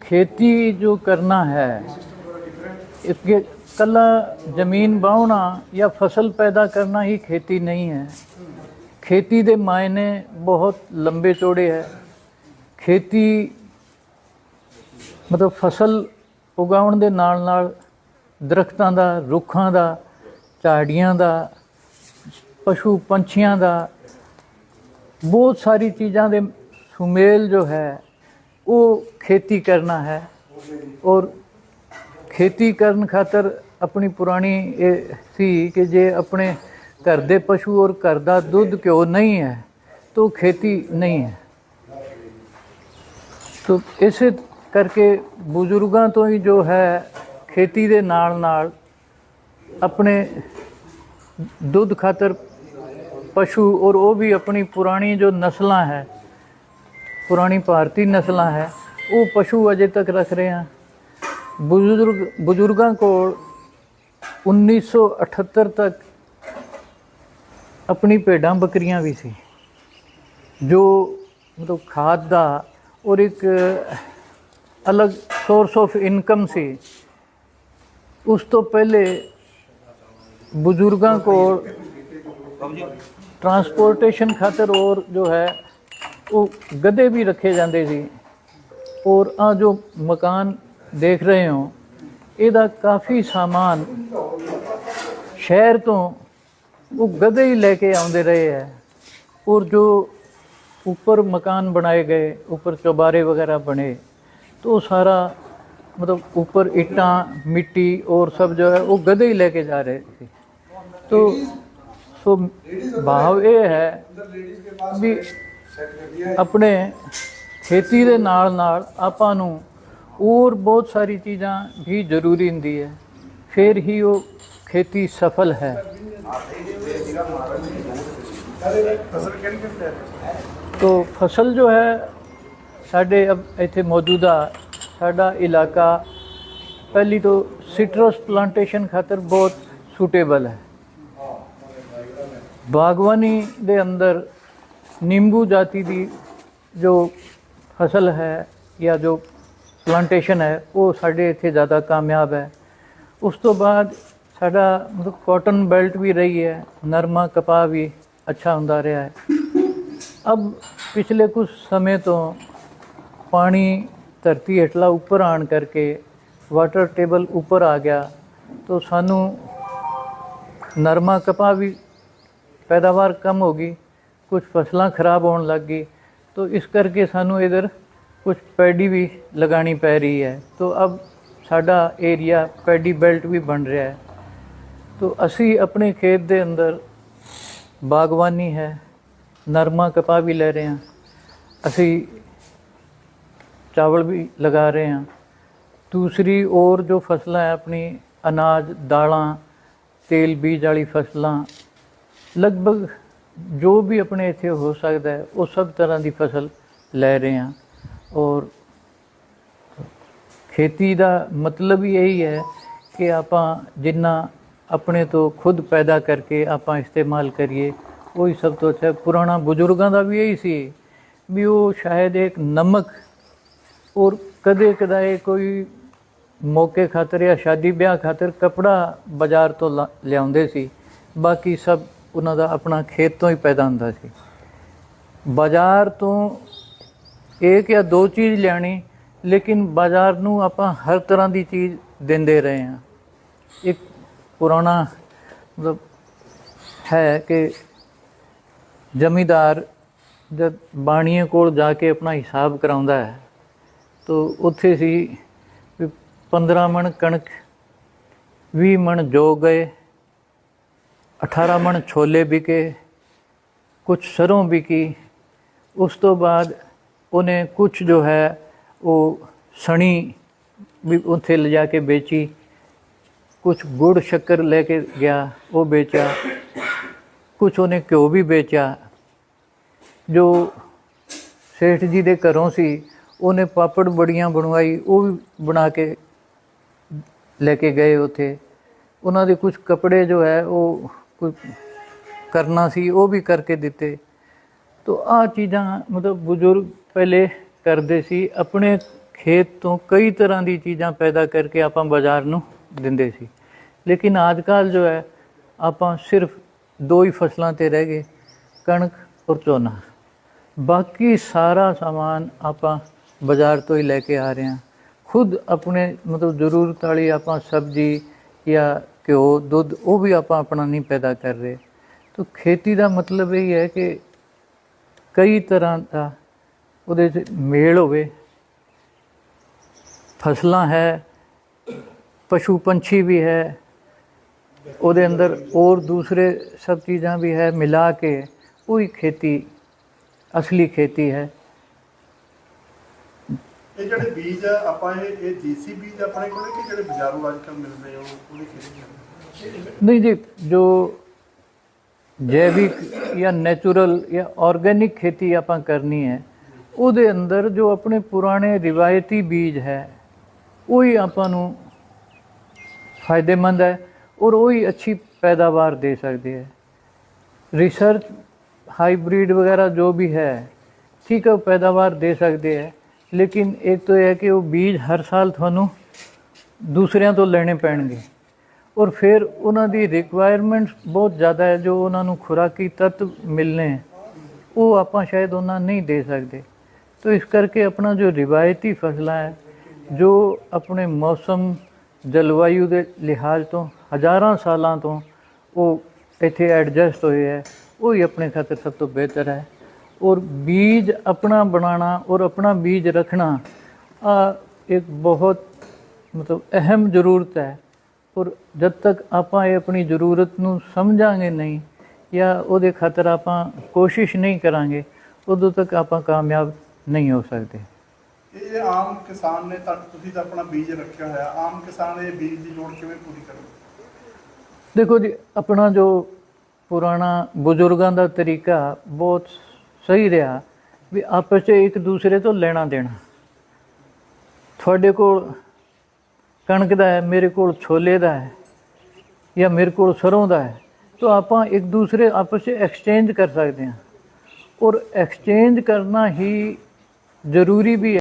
खेती जो करना है, इसके कला जमीन बावना या फसल पैदा करना ही खेती नहीं है। खेती के मायने बहुत लंबे चौड़े है। खेती मतलब फसल उगाउण दे नाल नाल दरख्तां दा, रुखां दा, झाड़ियां दा, पशु पंछियां दा, बहुत सारी चीज़ां दे सुमेल जो है वो खेती करना है। और खेती करन खातर अपनी पुरानी सी कि जे अपने घर दे पशु और घर दा दुध घ्यो नहीं है तो खेती नहीं है। तो इस करके बुजुर्गों तो ही जो है खेती दे नाल नाल अपने दुध खातर पशु और वो भी अपनी पुरानी जो नस्लां है, पुरानी भारतीय नस्लां है, वो पशु अजे तक रख रहे हैं। बुजुर्गों को 1978 तक अपनी भेड़ां बकरियां भी सी जो मतलब खाद दा और एक अलग सोर्स ऑफ इनकम सी। उस तो पहले बुजुर्गों को ट्रांसपोर्टेशन खातर और जो है वो गधे भी रखे जाते सी। और आ जो मकान देख रहे हो इहदा काफ़ी सामान शहर तो वो गधे ही लेके आते रहे हैं। और जो ऊपर मकान बनाए गए, ऊपर चौबारे वगैरह बने, तो सारा मतलब ऊपर ईंटां मिट्टी और सब जो है वो गधे ही लेके जा रहे थे। तो भाव ये है भी अपने खेती दे नाल नाल आपां नूं और बहुत सारी चीज़ां भी जरूरी होंदी है, फिर ही वो खेती सफल है। तो फसल जो है साढ़े अब इत्थे मौजूदा साडा इलाका पहली तो सिट्रस प्लांटेशन खातर बहुत सूटेबल है। बागवानी दे अंदर नींबू जाति की जो फसल है या जो प्लांटेशन है वो साढ़े इत्थे ज़्यादा कामयाब है। उस तो बाद साडा मतलब कॉटन बेल्ट भी रही है, नरमा कपाह भी अच्छा हुंदा रहा है। अब पिछले कुछ समय तो पानी धरती हेठला ऊपर आने करके वाटर टेबल ऊपर आ गया, तो सानू नरमा कपाह भी पैदावार कम होगी, कुछ फसलां खराब होने लग गई। तो इस करके सानू इधर कुछ पैडी भी लगानी पै रही है। तो अब साडा एरिया पैडी बेल्ट भी बन रहा है। तो असी अपने खेत दे अंदर बागवानी है, नरमा कपाह भी ले रहे हैं, असी चावल भी लगा रहे हैं। दूसरी और जो फसलें हैं अपनी अनाज, दालां, तेल बीज वाली फसलां, लगभग जो भी अपने इत्थे हो सकता है वो सब तरह की फसल ले रहे हैं। और खेती का मतलब यही है कि आपां जिन्ना अपने तो खुद पैदा करके आपां इस्तेमाल करिए, वही सब तो अच्छा। पुराना बुजुर्गों का भी यही सी भी वो शायद एक नमक और कदे कदाए कोई मौके खातर या शादी ब्याह खातर कपड़ा बाजार तो लियाउंदे सी, बाकी सब उन्हां दा अपना खेत तो ही पैदा हुंदा सी। बाजार तो एक या दो चीज़ लियानी, लेकिन बाजार नूं आपां हर तरह की चीज़ देंदे रहे हैं। एक पुराना मतलब है कि जमींदार जब बाणीए कोल जाके अपना हिसाब कराउंदा है तो उत्थे सी 15 मन कणक, 20 मन जौ गए, 18 मन छोले बिके, कुछ सरों बिकी। उस तो बाद उन्हें कुछ जो है वो सनी भी उत्थे ले जाके बेची, कुछ गुड़ शक्कर लेके गया वो बेचा, कुछ उन्हें घ्यो भी बेचा। जो सेठ जी दे घरों सी उन्हें पापड़ बड़ियां बनवाई, वो भी बना के लेके गए उथे। उन्हां दे कुछ कपड़े जो है वो कुछ करना सी वो भी करके दिते। तो आ चीज़ां मतलब बुजुर्ग पहले करते सी, अपने ਖੇਤ ਤੋਂ ਕਈ ਤਰ੍ਹਾਂ ਦੀ ਚੀਜ਼ਾਂ ਪੈਦਾ ਕਰਕੇ ਆਪਾਂ ਬਾਜ਼ਾਰ ਨੂੰ ਦਿੰਦੇ ਸੀ। ਲੇਕਿਨ ਅੱਜ ਕੱਲ੍ਹ ਜੋ ਹੈ ਆਪਾਂ ਸਿਰਫ ਦੋ ਹੀ ਫਸਲਾਂ 'ਤੇ ਰਹਿ ਗਏ, ਕਣਕ ਔਰ ਝੋਨਾ। ਬਾਕੀ ਸਾਰਾ ਸਮਾਨ ਆਪਾਂ ਬਾਜ਼ਾਰ ਤੋਂ ਹੀ ਲੈ ਕੇ ਆ ਰਹੇ ਹਾਂ। ਖੁਦ ਆਪਣੇ ਮਤਲਬ ਜ਼ਰੂਰਤ ਵਾਲੀ ਆਪਾਂ ਸਬਜ਼ੀ ਜਾਂ ਘਿਓ ਦੁੱਧ ਉਹ ਵੀ ਆਪਾਂ ਆਪਣਾ ਨਹੀਂ ਪੈਦਾ ਕਰ ਰਹੇ। ਤਾਂ ਖੇਤੀ ਦਾ ਮਤਲਬ ਇਹ ਹੈ ਕਿ ਕਈ ਤਰ੍ਹਾਂ ਦਾ ਉਹਦੇ 'ਚ ਮੇਲ ਹੋਵੇ। ਫਸਲਾਂ ਹੈ, ਪਸ਼ੂ ਪੰਛੀ ਵੀ ਹੈ, ਉਹਦੇ ਅੰਦਰ और दूसरे सब चीज़ां भी है, मिला के वही खेती असली खेती है। ਇਹ ਜਿਹੜੇ ਬੀਜ ਆ ਆਪਾਂ ਇਹ ਦੇਸੀ ਬੀਜ ਆਪਣੇ ਕੋਲ ਕਿ ਜਿਹੜੇ ਬਾਜ਼ਾਰੋਂ ਅੱਜ ਕੱਲ੍ਹ ਮਿਲਦੇ ਆ ਉਹਦੀ ਖੇਤੀ ਕਰਦੇ? नहीं जी, जो जैविक या नैचुरल या ऑर्गेनिक खेती ਆਪਾਂ ਕਰਨੀ ਹੈ ਉਹਦੇ ਅੰਦਰ ਜੋ ਆਪਣੇ ਪੁਰਾਣੇ ਰਿਵਾਇਤੀ ਬੀਜ ਹੈ ਉਹੀ ਆਪਾਂ ਨੂੰ ਫਾਇਦੇਮੰਦ ਹੈ और वही अच्छी पैदावार दे सकते हैं। रिसर्च हाइब्रिड वगैरह जो भी है ठीक है, वो पैदावार दे सकते हैं, लेकिन एक तो यह है कि वो बीज हर साल थानू दूसरियां तो लेने पैणगे और फिर उन्हों की रिक्वायरमेंट्स बहुत ज़्यादा है। जो उन्होंने खुराकी तत्व मिलने वो आप शायद उन्होंने नहीं दे सकते। तो इस करके अपना जो रिवायती फसलां है जो अपने मौसम जलवायु के लिहाज तो हज़ारां सालों तो वो इत्थे एडजस्ट हुए है, वही अपने खातर सब तो बेहतर है। और बीज अपना बनाना और अपना बीज रखना एक बहुत मतलब अहम ज़रूरत है। और जब तक आप अपनी ज़रूरत नूं समझांगे नहीं या उहदे खातर आप कोशिश नहीं करांगे उदों तक आप कामयाब नहीं हो सकते। ਇਹ ਆਮ ਕਿਸਾਨ ਨੇ ਤਾਂ ਤੁਸੀਂ ਤਾਂ ਆਪਣਾ ਬੀਜ ਰੱਖਿਆ ਹੋਇਆ, ਆਮ ਕਿਸਾਨ ਇਹ ਬੀਜ ਦੀ ਲੋੜ ਕਿਵੇਂ ਪੂਰੀ ਕਰਨਗੇ? देखो जी, अपना जो पुराना बुजुर्गों का तरीका बहुत सही रहा भी आपस में एक दूसरे तो लेना देना। थोड़े को कणक का है, मेरे को छोले का है या मेरे को सरों का है, तो आप एक दूसरे आपस में एक्सचेंज कर सकते हैं। और एक्सचेंज करना ही ज़रूरी भी है।